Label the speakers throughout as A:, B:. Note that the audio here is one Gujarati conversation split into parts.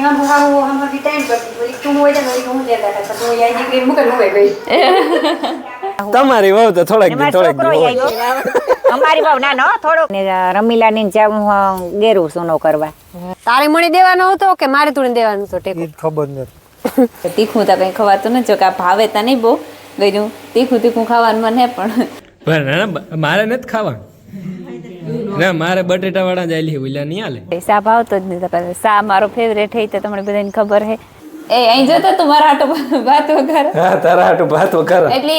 A: हम की टाइम पर तुम हो जानो હું દેતા હતા તો યાદ કે મુકે નુવે ગઈ
B: તમારી વહુ તો થોડક
C: અમારી વહુ ના થોડોક રમીલા ની જાવું ગેરું સોનો કરવા.
A: તારે મણી દેવાનો હતો કે મારે તું દેવાનું હતો ટેકો
D: ખબર નથી.
E: તીખું તો કઈ ખવાતું ન જો કે ભાવે તા નહીં બહુ ગયું તીખું ખાવાનું મને પણ
B: મારે નથી ખાવાનું ના મારે બટેટા વાળા જ આલી ઓલા નહીં આલે
E: સા ભાવતો જ નહીં. સા મારો ફેવરેટ હે તો તમને બધાને ખબર હે. એ અહીં જોતો તું મારા હાટો ભાત વઘાર.
B: હા તારા હાટો ભાત વઘાર
E: એટલે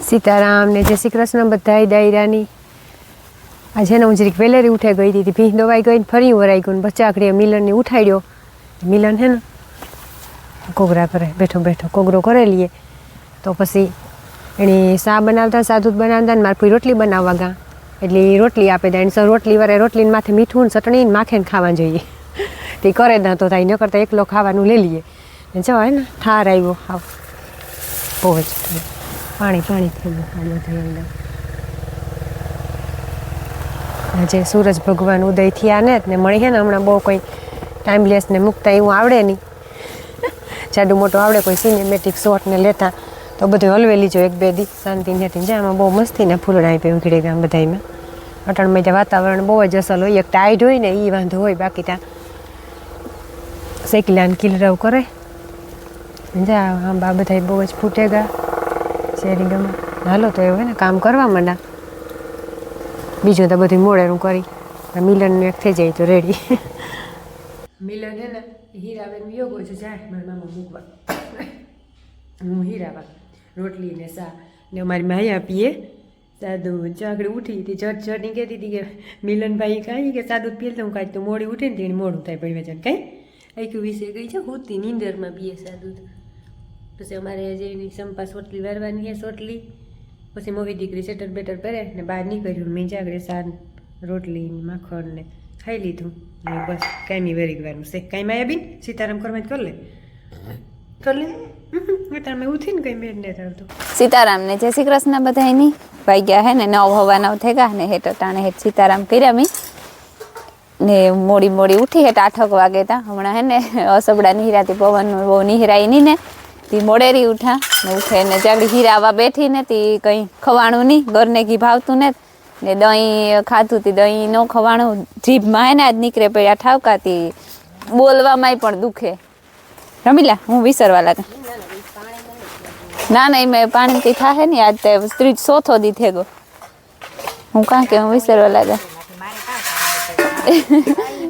A: સીતારામ ને જય શ્રી કૃષ્ણ બધાય દાયરાની. આજે ને હું જરીક વેલેરી ઉઠે ગઈ હતી ભીંગ દવાઈ ગઈ ફરી વરાઈ ગયું બચાકડીએ મિલનને ઉઠાડ્યો. મિલન હે ને કોગરા કરે બેઠો બેઠો કોગરો કરે લઈએ તો પછી એની સા બનાવતા સાદું બનાવતા ને મારે કોઈ રોટલી બનાવવા ગા એટલે એ રોટલી આપે દે સર રોટલી વરે રોટલીને માથે મીઠું ને ચટણી ને માખે ને ખાવા જોઈએ તે કરે ના તો થાય ન કરતા એકલો ખાવાનું લઈ લઈએ ને જવાય ને ઠાર આવ્યો હાવ બહુ જ પાણી પાણી થઈ ગયું બધું એકદમ. આજે સૂરજ ભગવાન ઉદય થયા ને મળી છે ને હમણાં બહુ કોઈ ટાઈમલેસ ને મૂકતા એવું આવડે નહીં. જાડું મોટું આવડે કોઈ સિનેમેટિક શોટ ને લેતા તો બધું હલવેલી જો એક બે દી શાંતિ નથી જાય. આમાં બહુ મસ્તી ને ફૂલડા આપ્યા ઉઘડે ગામ બધામાં અટણમાં ત્યાં વાતાવરણ બહુ જ અસલ હોય. એક ટાઈડ હોય ને એ વાંધો હોય બાકી ત્યાં શેકલા ને કિલરાવ કરે જા આંબા બધા બહુ જ ફૂટે ગા શેરી ગમે. હાલો તો એવું હોય ને કામ કરવા માંડા બીજું તો બધું મોડેરું કરી મિલનનું એક થઈ જાય તો રેડી. મિલન હે ને હીરાબેન યોગો છે જાય મારા મામા મૂકવા હું હીરાબા રોટલી ને સા ને અમારી માયા પીએ સાદું ચાકડી ઉઠી હતી ચટની કહેતી હતી કે મિલનભાઈ કાંઈ કે સાદું પીએ તો હું કાંઈ તો મોડી ઉઠે ને તેને મોડું થાય પડી વેચાણ કાંઈ આખું વિશે ગઈ છે હોતી નીંદરમાં પીએ સાદું. પછી અમારે જેની સંપા સોટલી વારવાની હે સોટલી પછી મોવી દીકરી સેટર બેટર પહેરે ને બહાર નીકળ્યું મેં જાગડે સાન રોટલી માખણ ને ખાઈ લીધું ને બસ કાંઈ વેરી ગવાનું છે. કાંઈ માયાબીન સીતારામ કરવા જ કરી લે તમે ઉઠીને કંઈ મેળ નહીં થતું.
E: સીતારામ ને જય શ્રી કૃષ્ણ બધાયની વાગ્યા હે ને 9:09 થઈ ગયા ને હેઠ ટાણે હેઠ સીતારામ કર્યા મી ને મોડી ઉઠી હેઠ 8 વાગે તા હમણાં હે ને અસબડા નિહરાતી પવન બહુ નિહરાઈ નહીં ને તી મોડેરી ઉઠા ને ઉઠે ને જાગડી હીરાવા બેઠી ને તી કંઈ ખવાણું નહીં ઘરને ઘી ભાવતું ને દહીં ખાધું તી દહીં ન ખવાણું જીભમાં હે ને આજ નીકળે પડ્યા ઠાવકાતી બોલવામાં પણ દુખે. રમીલા હું વિસરવા લાગે ના મેં પાણીથી થાય ને આજ તે સ્ત્રી ચોથો દી થઈ ગયો હું કાં કે હું વિસરવા લાગે.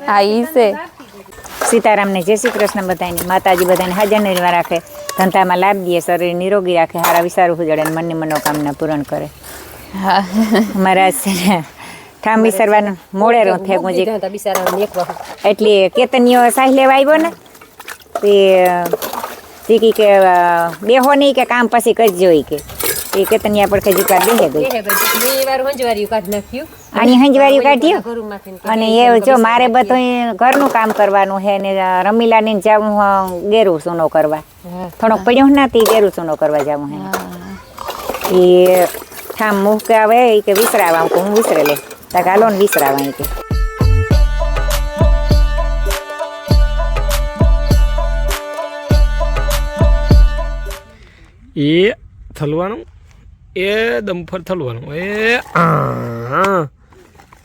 E: હા ઈ છે.
C: સીતારામને જય શ્રી કૃષ્ણ બધાને. માતાજી બધાને હાજર નિર્વા રાખે, ધંધામાં લાભ દે, શરીર નિરોગી રાખે, હારા વિચારું ઉજળે, મનની મનોકામના પૂરણ કરે.
E: હા
C: મારા ઠામ વિસરવાનું મોડેરો થેગું જી એટલે કેતનીઓ સાહી લેવા આવ્યો ને તે કી કે બેહો નહીં કે કામ પછી કરજો કે એ કેતનિયા પડખે જીકા બેહે ગઈ આની હંજવાર્યું કાઢ્યું અને એ જો મારે બધું ઘરનું કામ કરવાનું હે ને રમીલાની જાવું ગેરું સોનો કરવા થોડોક પડ્યો નથી ગેરું સોનો કરવા જાવું હે એ ઠામ મૂકે આવે કે વિસરાવા હું વિસરે લે તા હાલો ને વિસરાવા કે
B: એ થલવાનું એ દમફર થલવાનું એ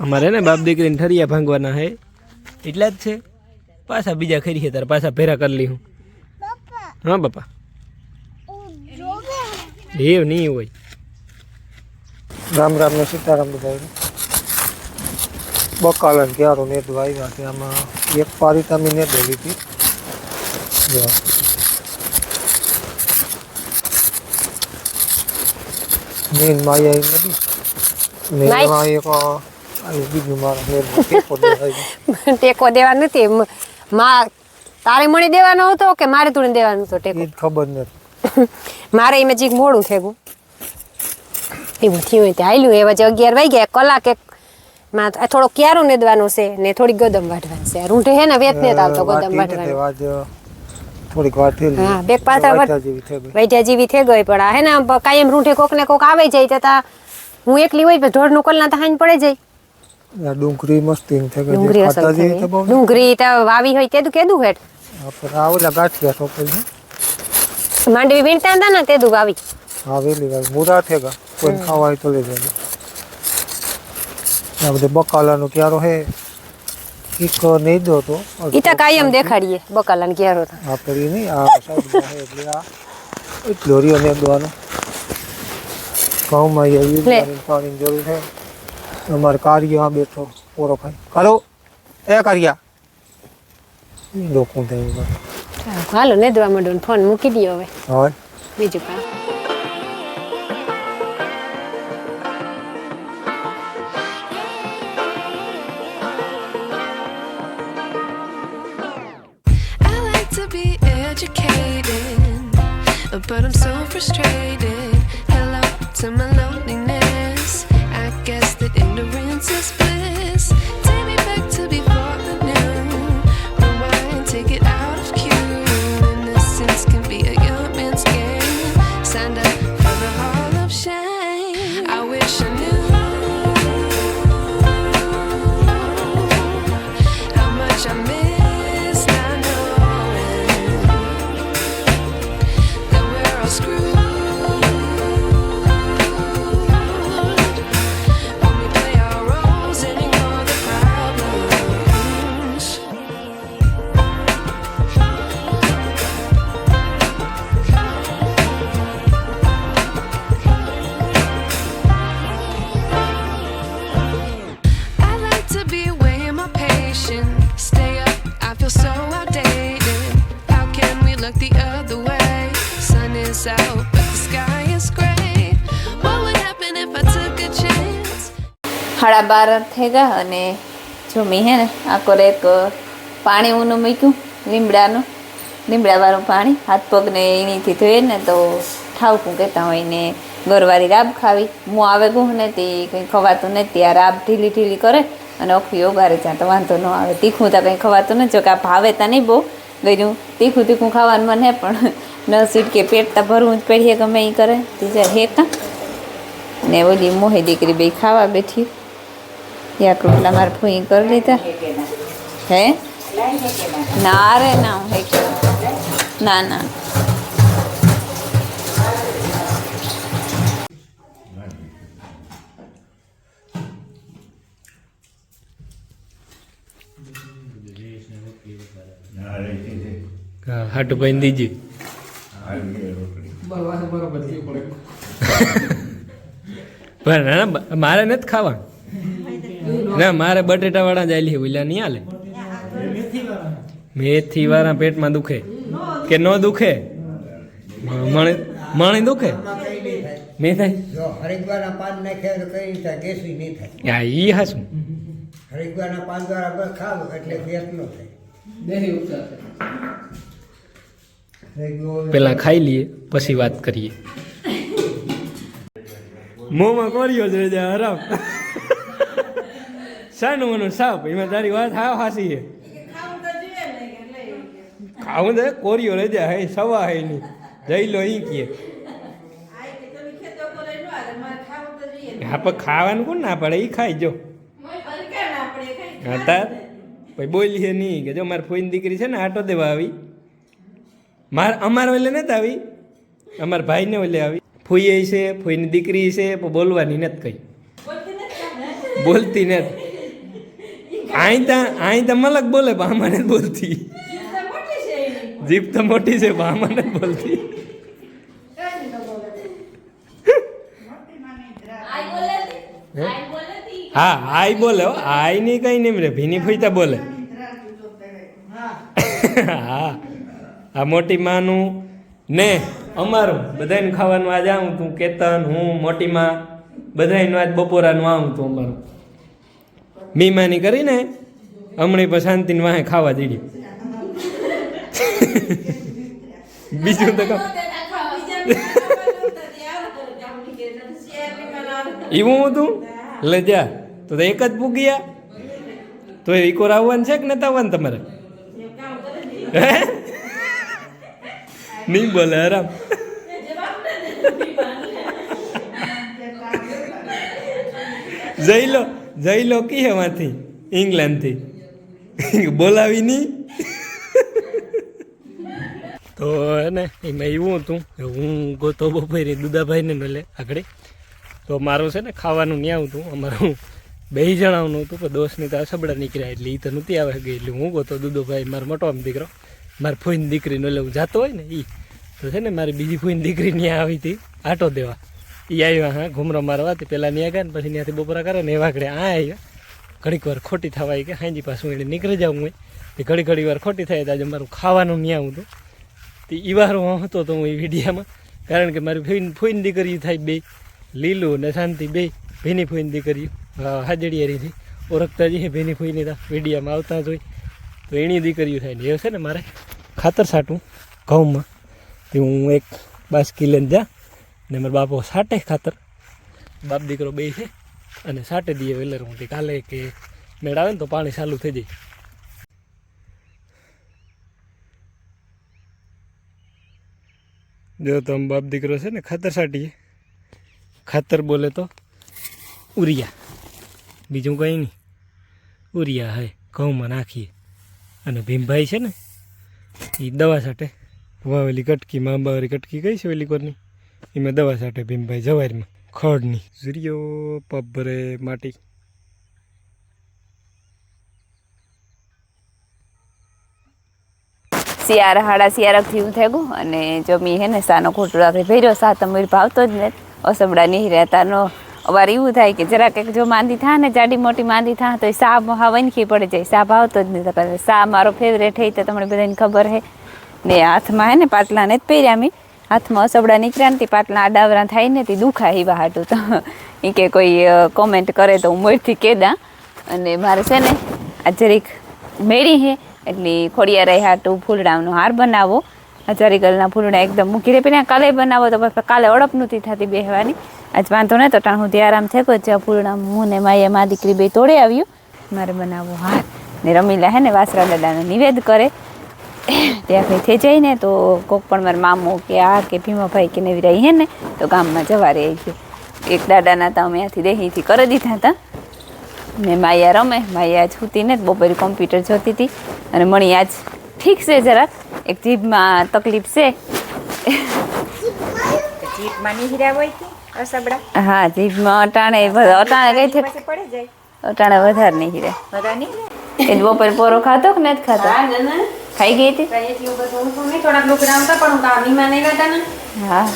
B: અમારે ને બાપ દીકરીને ઠરિયા ભાંગવાના હે એટલા જ છે. પાછા બીજા ખરી છે તારે પાછા ભેરા કરી લી હું. હા બાપા એ નહીં હોય.
D: રામ રામ ને સીતારામ બધા બકાલન ક્યારો નેટ વાવ્યા છે. આમાં એક પારી તમે નેટ દેવી હતી મેન માયા નથી ને એમાં એક બીજું મારા
A: ટેકો દેવા નથી તારે મણી દેવાનો હતો કે મારે તું દેવાનો હતો ટેકો
D: ખબર નથી
A: મારે એમ જીક મોડું થયું એવું થયું ત્યાં આવેલું એવા જે 11 વાગ્યા કલાક એક માં થોડો ક્યારું નેદવાનું છે ને થોડી ગદમ વાટવાની છે. રૂંઢે હે ને વેત ને આવતો ગદમ વાટવાની
D: થોડીક વાર થઈ
A: હા બેક પાછા વૈઠા જેવી થઈ ગઈ પણ હે ને કાયમ રૂંઢે કોક ને કોક આવે જાય તા હું એકલી હોય તો ઢોરનું કલના તો હાંજ પડે જાય
D: આ ડુંગળી મસ્તી થઈ ગઈ
A: ડુંગળી અસલ
D: ખાતા જેવી તો
A: થઈ
D: બહુ
A: ડુંગળી તો વાવી હોય તેદું કેદું હેઠ
D: આપણે આ ઓલા ગાંઠિયા સોપેલ છે
A: માંડવી વીણતા હતા ને તેદું વાવી
D: હા વેલી વાર મૂરા થેગા કોઈ ખાવા હોય તો લઈ જાય આ બધે બકાલાનો ક્યારો હે એક નહીં દો તો
A: ઈ તો કાયમ દેખાડીએ બકાલાને ક્યારો તો
D: આ કરી નહીં આ સાઈડમાં હે એટલે આ એટલો રહ્યો ને દોવાનો ઘઉંમાં પાણીની જરૂર છે અમારે કાર્ય આ બેઠો પોરો ખાઈ કરો એ કાર્યા લોકો થાય
A: હાલો નેદવા માંડો ને ફોન મૂકી દો હવે
D: હવે
A: બીજું કામ
F: I like to be educated, but I'm so frustrated. Hello to my loneliness. I guess that ignorance is bliss. Take me back to before the new. Rewind, take it out of cue. Innocence can be a young man's game. Signed up for the hall of shame. I wish I knew how much I miss not knowing that we're all screwed when we play our roles and ignore the problems. I like to be away in my patience. Stay up, I feel so outdated. How can we look the other way? Sun is out, but the sky is gray. What would happen if I took a chance?
E: 12:30 થઈ ગયા અને જો મેં હે ને આખો એક પાણી ઊનું મૂક્યું લીમડાવાળું પાણી હાથ પગને એનીથી ધોઈએ ને તો ઠાવકું કહેતા હોય ને ગરવારી રાબ ખાવી હું આવે ગું ને તે કંઈ ખવાતું નથી આ રાબ ઢીલી ઢીલી કરે અને અખી ઓગારે ત્યાં તો વાંધો ન આવે તીખું તો કંઈ ખવાતું નથી જો કે આ ભાવે તા નહીં બહુ ગયું તીખું તીખું ખાવાનું મને પણ ન સીટકે પેટ તા ભરવું જ પડીએ ગમે એ કરે ત્રીજા હેકા ને ઓલી મોહી દીકરી બે ખાવા બેઠી યા રોટલા મારે ફૂઈ કરી લીધા હે ના રે ના હું હે ના ના
B: હા હાટું ભાઈ દીજી પણ ના મારે નથી ખાવા ના મારે બટેટા વાળા જ આલી ઓલા નહીં હાલે મેથી વાળા પેટમાં દુખે કે ન દુખે મણી દુખે નહીં થાય
G: હરિદ્વારના પાન નાખ્યા તો કઈ રીતે ગેસી નહીં થાય
B: હા ઈ હાસું
G: હરિદ્વારના પાન દ્વારા બસ ખાવ એટલે ગેસ ન થાય
B: પેલા ખાઈ લઈએ પછી વાત કરીએ મોંમાં કોરિયો જ રહે આરામ શાનું મનું સાપ એમાં તારી વાત હાવ હાસી છે ખાવું દે કોરિયો રહી જાય હે સવા હે નહીં જઈ લો ઈ કીએ હા પણ ખાવાનું કોણ ના પડે એ ખાઈ જો હા તાર પછી બોલીએ નહીં કે જો મારી ફોઈની દીકરી છે ને આટો દેવા આવી અમારે ઓલે નથી આવી અમારા ભાઈને ઓલે આવી ફૂઈ છે ફૂઈની દીકરી છે પણ બોલવાની નથી કઈ બોલતી નથી અહીં તો મલક બોલે પણ આમાં નથી બોલતી જીભ તો મોટી છે પણ આમાં નથી બોલતી હા આઈ બોલે આઈ ની કઈ નહીં રે ભીની ફૂઈતા બોલે હા આ મોટી માનું ને અમારું બધાને ખાવાનું આજ આવું તું કેતન હું મોટી માં બધાનું આજ બપોરાનું આવું તું અમારું મીમાની કરીને હમણાં પણ શાંતિને વાહે ખાવા જઈએ બીજું તો એવું હતું લે જા તો એક જ પૂગ્યા તો ઇકોર આવવાનું છે કે નથી આવવાનું તમારે નહીં બોલે આરામ જઈ લો કી એમાંથી ઇંગ્લેન્ડથી બોલાવી નહીં. તો ને એમાં એવું હતું કે હું ગોતો બપોરે દુદાભાઈને નલે આગળ તો મારું છે ને ખાવાનું નહીં આવતું અમારું 2 જણાનું હતું પણ દોસ્તની તો અસબડા નીકળ્યા એટલે એ તો નહોતી આવે ગઈ એટલે હું ગોતો દુદોભાઈ મારો મોટો આમ દીકરો મારી ફોઈની દીકરીનો એટલે હું જાતો હોય ને એ તો છે ને મારી બીજી ફોઈની દીકરી ત્યાં આવી હતી આટો દેવા એ આવ્યા હા ઘૂમરો મારવા તે પહેલાં ત્યાં ગયા ને પછી ત્યાંથી બપોરા કરે ને એવા આગળ આ આવ્યા ઘડીક વાર ખોટી થવાય કે હાંજી પાછું એને નીકળી જાઉં હું તે ઘડી વાર ખોટી થાય તો આજે મારું ખાવાનું નહીં આવતું તે એ વાર હું હતો તો હું એ વિડીયામાં કારણ કે મારી ફોઈની દીકરી થાય 2 લીલું ને શાંતિ 2 ભીની ફોઈની દીકરીઓ હાજડિયારીથી ઓળખતા જઈએ ભીની ફોઈની તો વિડીયામાં આવતા જ હોય તો એની દીકરીઓ થાય ને એ છે ને મારે ખાતર છાંટું ઘઉંમાં તે હું એક બાસ્કી લઈને જા ને મારા બાપો છાંટે ખાતર બાપ દીકરો 2 છે અને છાંટે દઈએ વેલર હું કાલે કે મેળ આવે ને તો પાણી ચાલુ થઈ જાય. જો તો આમ બાપ દીકરો છે ને ખાતર છાંટીએ ખાતર બોલે તો ઉરિયા બીજું કંઈ નહીં ઉરિયા હે ઘઉંમાં નાખીએ અને ભીમભાઈ છે ને એ દવા છાંટે વાવેલી કટકી આંબાવાળી કટકી કઈ છે ઓલી કોરની એમાં દવા છાંટે ભીમભાઈ જવારીમાં ખડની ઝુરિયો પગ ભરે માટી.
E: શિયાળાથી હું થઈ ગયું અને જમી હે ને સાનો ખોટું રાખી ભર્યો સા તમે ભાવતો જ ને અસબડા નહીં રહેતા નો અવાર એવું થાય કે જરાક એક જો માંદી થાય ને જાડી મોટી માંદી થાય તો સા હા વનખી પડી જાય સા ભાવતો જ નહીં. સા મારો ફેવરેટ હે તો તમને બધાને ખબર હે ને હાથમાં હે ને પાટલા ને જ પહેર્યા મેં હાથમાં અસબડા નીકળ્યા ને તે પાટલા આડાવરા થાય ને તે દુખાય એવા હાટું તો એ કે કોઈ કોમેન્ટ કરે તો હું મોરથી કેદા અને મારે છે ને આ જરીક મેળી હે એટલે ખોડિયારાઈ હાટું ફૂલડાનો હાર બનાવો હજારી ગલના ફૂલડા એકદમ મૂકી રે પેલા કાલે બનાવો તો કાલે અડપ નહોતી થતી બેહવાની આજ વાંધો નહીં તો ટાણ સુધી આરામ થયો જ્યાં ફૂલડા હું ને માયા મા દીકરી 2 તોડે આવ્યું મારે બનાવવો હાર ને રમીલા હે ને વાસરા દાદાનો નિવેદ કરે ત્યાં કંઈ થઈ જાય ને તો કોક પણ મારા મામો કે આ કે ભીમાભાઈ કે નેવી રહી હે ને તો ગામમાં જવા રહે છે. એક દાદાના તો અમે ત્યાંથી દેહીથી કરી દીધા હતા ને માયા રમે માયા છૂતી ને બપોરે કોમ્પ્યુટર જોતી હતી અને મણી આજ ઠીક છે જરાક એક જીભમાં તકલીફ છે.
C: જીભમાં નીહર્યા હોય કે અસબડા
E: હા જીભમાં અટાણે કઈ છે
C: પડી જાય
E: અટાણે વધારે નહીં હીરે
C: બધા નહીં
E: એ બપોરે પોરો ખાતો કે નથી ખાતો ખાઈ ગઈ હતી
C: એટલું બધું હું નહીં થોડાક લોકો આવતા પણ હું કામ મીમાં નહીં હતા ને
E: હા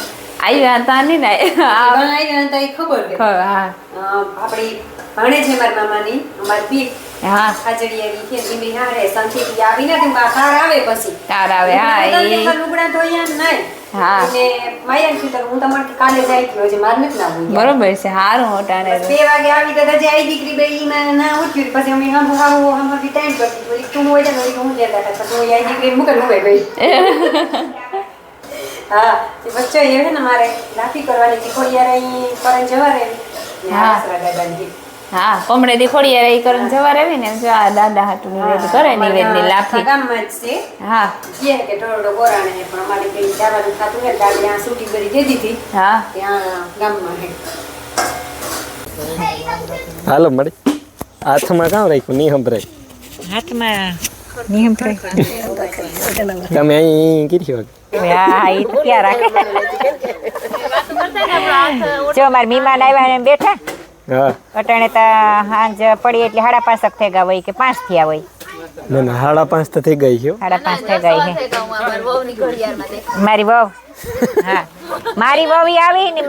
E: આવ્યા હતા નહીં ને
C: ખબર
E: હા
C: આપણી ભણે છે મારી મામાની અમારી પીર
E: હા
C: હાજડિયાની છે ધીમે હારે સંથી આવી ને તાર આવે પછી
E: તાર આવે હા એ
C: લુગડા ધોયા નહીં
E: હા
C: અને માયા કીધું હું તમારે કાલે જાય ગયો છે મારે નથી લાવવું
E: બરોબર છે હારું અટાણે
C: 2 વાગે આવી તો રજા આવી દીકરી બે ઈમાં ના ઉઠ્યું પછી અમે હમ ટાઈમ કરતી બોલી તું હોય છે ને હું લેતા હતા તો આવી દીકરી મૂકે મૂકે ગઈ હા એ બચ્ચો એ છે ને મારે લાફી કરવાની હતી ખોડિયારાઈ પરન જવા રહી
E: હા હા પમડે દી ખોડિયા રહી કરીને જવા રહી ને જો આ દાદા હાટું નિવેદ કરે નિવેદ ની લાફી
C: ગામમાં જ છે
E: હા
C: કે ટોરડો ગોરાણે છે પણ અમારે કઈ જવાનું થતું ને એટલે ત્યાં છૂટી કરી દે દીધી
E: હા
C: ત્યાં ગામમાં છે
B: હાલો મળી હાથમાં કામ રાખ્યું નહીં સંભળાય
C: હાથમાં નિયમ
B: તમે અહીં કીધી વાગે
C: હા એ તો ક્યાં રાખે જો મારા મહેમાન આવ્યા ને બેઠા
B: હા
C: અટાણે તો હાંજ પડી એટલે 5:30 થઈ ગયા હોય કે 5 થયા હોય
B: ના ના 5:30 તો થઈ ગઈ છે
C: 5:30 થઈ ગઈ છે મારી વહુ હા મારી વહુ આવી ને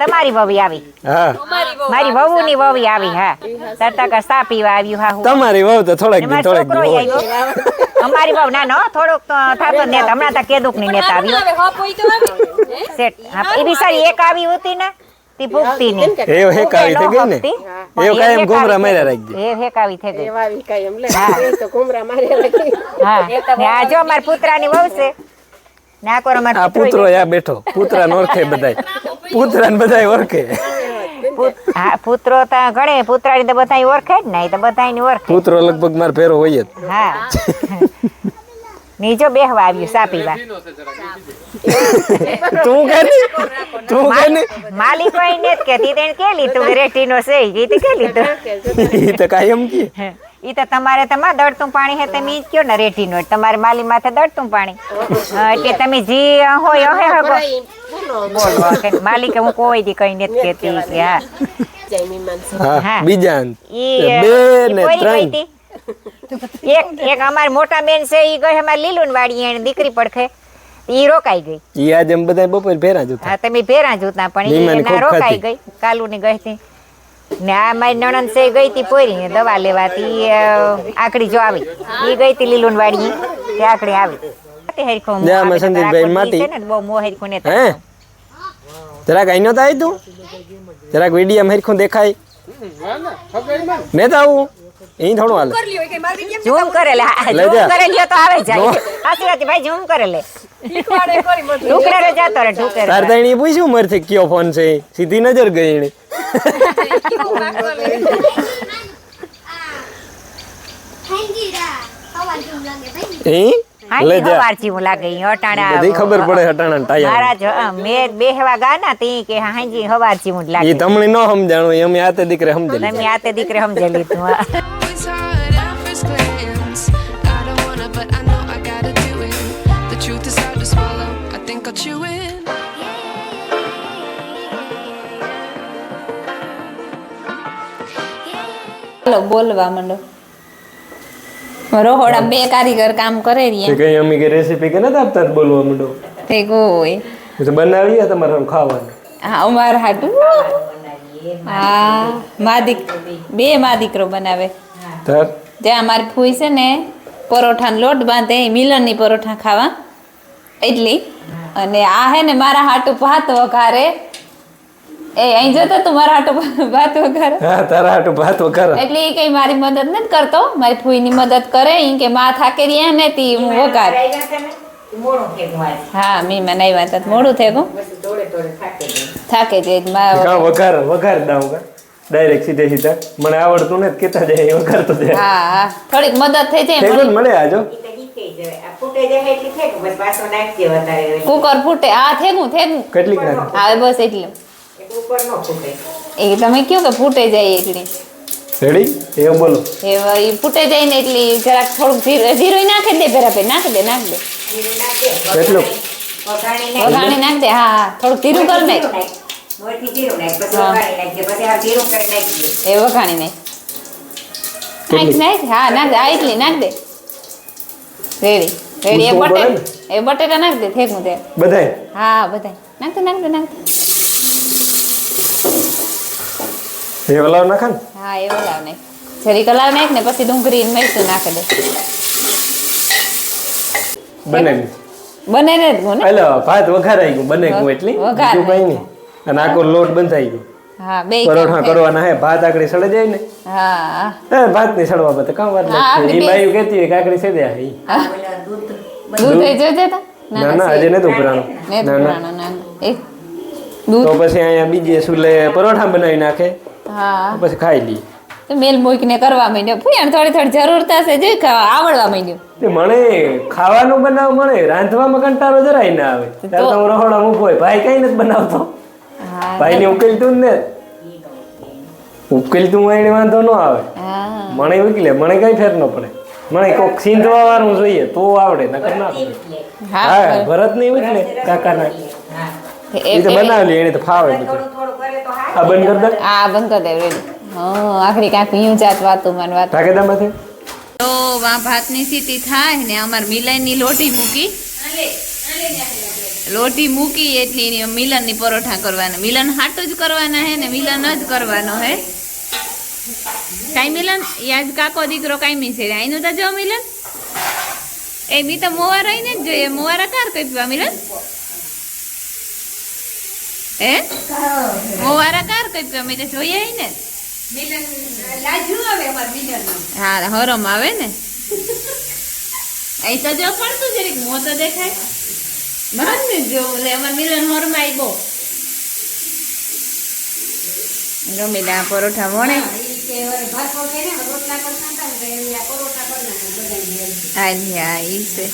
C: તમારી વહુ આવી
B: હા
C: મારી વહુ ની વહુ આવી હા તરતા સા પીવા આવ્યું હા
B: તમારી વહુ તો થોડાક દી
C: છોકરો આવ્યો અમારી વહુ ના નો થોડોક થાતો ને હમણાં તો કેદુક ની નેતા આવ્યો સેટ હા એ બિચારી એક આવી હતી ને તી ભૂખતી ની
B: એ હેકાવી થઈ ગઈ ને એ કાયમ ઘુમરા માર્યા રાખજે
C: એ હેકાવી થઈ ગઈ એવાવી કાયમ લે એ તો ઘુમરા માર્યા રાખી હા આ જો માર પુત્રાની વહુ છે ના કોર માર
B: આ પુત્રો યા બેઠો પુત્રાને ઓળખે બધાય પુત્રાને બધાય ઓળખે
C: હા પુત્રો તો ઘણે પુત્રાની તો બધાય ઓળખે જ ને એ તો બધાયની ઓળખે
B: પુત્રો લગભગ માર ફેરો હોય જ
C: હા નીચો બેહવા આવ્યું સા પીવા
B: તું કે
C: માલિક કોઈ ને જ કેતી તેને કે લીધું રેટીનો છે ઈ તો કે લીધું
B: ઈ તો કાયમ કે
C: ઈ તો તમારે દળતું પાણી હે તમે ઈ જ કયો ને રેટીનો તમારે માલી માથે દળતું પાણી એટલે તમે જી હોય હે હગો બોલો કે માલિકે હું કોઈ દી કઈ નથી કેતી કે હા
B: હા બીજા
C: ઈ
B: બે ને
C: કોઈ
B: ત્રણ
C: ગઈ તી? એક અમાર મોટા બેન છે ઈ ગઈ અમાર લીલુન વાડી એને દીકરી પડખે ઈ રોકાઈ ગઈ
B: ઈ આજે એમ બધા બપોર ભેરા જ હતા
C: હા તમે ભેરા જ ઉતા પણ ઈ
B: નીમાની
C: એના
B: ખૂબ
C: રોકાઈ
B: ખાધી.
C: ગઈ કાલુની ગઈ હતી ને આ મારી નણંદ છે ગઈ તી પોરી દવા લેવા તી આકડી જો આવી ઈ ગઈ તી લીલુન વાડી તે આકડી આવી તે હરખો મોં
B: જા, માં
C: આવે તો
B: સંદીપભાઈ
C: આખો દી
B: માટી.
C: છે ને બહુ મોં હરખું ને
B: હે જરાક આઈનો તો આઈ તું જરાક વિડીયો હરખું દેખાય ને તો આવું ઈ થોડું હાલે
C: ઝૂમ કરે લે
B: લે
C: ઝૂમ
B: જા.
C: કરે લ્યો તો આવે જાય સાચી વાત ભાઈ ઝૂમ કરે લે ઢુકરે રે જાતો રે ઢુકરે
B: તાર તો એની પૂછ્યું મરથી કયો ફોન છે સીધી નજર ગઈ એની ઈ લે જા
C: હવાર જેવું લાગે ઈ અટાણા
B: બધી ખબર પડે હટાણા ટાયા
C: મારા જો મેં બેહવા ગાના તી કે હાંજી હવાર જેવું જ
B: ઈ
C: લાગે
B: તમને ન સમજાણું એમ આતે દીકરે સમજે
C: તમે આતે દીકરે સમજે લીધું હા.
F: Always hard at first glance. I don't wanna, but I know I gotta do it. The truth is hard to swallow. I think I'll chew it.
E: ચાલો બોલવા માંડો રોહોડા બે કારીગર કામ કરે
B: તે
E: રહ્યા
B: કઈ અમી કે રેસીપી કે નથી આપતા જ બોલવા માંડો
E: તે કોઈ
B: એ તો બનાવીએ તમારે આમ ખાવાનું
E: હા અમાર હાટું હા મા દીકરો બનાવે
B: તાર
E: ત્યાં અમારી ફૂઈ છે ને પરોઠાનો લોટ બાંધે મિલનની પરોઠા ખાવા એટલી અને આ હે ને મારા હાટું ભાત વઘારે એ અહીં જતો તું મારા હાટું ભાત વઘારે
B: હા તારા હાટું ભાત વઘારા
E: એટલે એ કઈ મારી મદદ નથી કરતો મારી ફૂઈની મદદ કરે ઈ કે માં થાકે રહ્યા ને તી હું વઘાર હા મહેમાન આવ્યા હતા તો મોડું થયું થાકે છે
B: કાં વઘાર દાવ કા ડાયરેક્ટ સીધે મને આવડતું ને કેતા જાય વઘારતો જાય
E: હા હા થોડીક મદદ થઈ જાય
B: ઠેકો ને મળે આજો
E: કુકર ફૂટે આ થેગું
B: કેટલીક નાખી
E: હા બસ એટલું એ તમે કયો કે ફૂટે જાય એટલી
B: રેડી એવું બોલો
E: એ ફૂટે જાય ને એટલી જરાક થોડુંક જીરું નાખી દે પેલા પે નાખી દે
B: કેટલું
E: વઘાણી નાખ દે હા થોડુંક જીરું કર નાખ એ વઘાણી નાખ હા નાખ દે આ એટલી નાખ દે રેડી રેડી એ બટેટા નાખ દે થેકું તે
B: બધાય
E: હા બધા નાખ દે
B: એ ઓલાવ નાખા ને
E: હા એ ઓલાવ નાખ જરી કલાવ નાખ ને પછી ડુંગળી ને મરચું નાખી દે
B: બને
E: બને ને જ ને
B: એટલે ભાત વઘારાઈ ગયું બને ગયું એટલી
E: વઘાર
B: બીજું કઈ નહીં અને આખો લોટ બંધાઈ ગયો
E: હા બે
B: પરોઠા કરવાના હે ભાત આકડી સડે જાય ને
E: હા
B: ભાત ની સડવા બતા કામ વાર
E: હા,
B: લાગે
E: આપણી
B: ઈ બાયું કહેતી હોય કે આકડી સડે ઈ
E: દૂધ એ જોજે તા
B: ના ના હજી નથી ઉભરાણું
E: ને
B: ના ના
E: પુરાણો ના એ દૂધ
B: તો પછી અહીંયા બીજે સુલે પરોઠા બનાવી નાખે
E: હા
B: પછી ખાઈ લઈએ
E: તો મેલ મૂકીને કરવા માંડ્યો ફુયાણ થોડી જરૂરતા છે જોઈ આવડવા માંડ્યું
B: તે મને ખાવાનું બનાવ મળે રાંધવામાં કંટાળો જરાય ના આવે ત્યારે તો હું રહોડા મૂકો હોય ભાઈ કઈ નથી બનાવતો
E: હા
B: ભાઈ ને ઉકેલતું જ ને ઉકેલતું હોય એને વાંધો ન આવે
E: હા
B: મને ઉકેલે મને કઈ ફેર ન પડે મને કોક સીંધવા વાળું જોઈએ તો આવડે નકર ના પડે હા ભરત નહીં ઉકેલે કાકાના એ તો બનાવેલી એને તો ફાવે બધું આ બંધ કર દે
E: આ બંધ કરી દે રેડી હા આખરી કાંઈક યું જાત વાતું મને વાત
B: ટાકેદામાંથી
E: તો વા ભાતની સીટી થાય ને અમાર મિલનની લોટી મૂકી એટલી મિલનની પરોઠા કરવાના મિલન હાટું જ કરવાના હે ને મિલન જ કરવાનો હે કાઈ મિલન યાદ કાકો દીકરો કાઈ છે આઈનું તો જો મિલન એ મી તો મોવારા આઈને જ જોઈએ મોવારા કાર કઈપવા મિલન હે મોવારા કાર કઈપવા મેં તો જોઈએ ને હા હરમ આવે ને અહીં તો જો પડતું જરીક મોં તો દેખાય બહાર ને જો એટલે અમાર મિલન હરમાઈ બહુ રમીલા પરોઠા વણે હા ઈ છે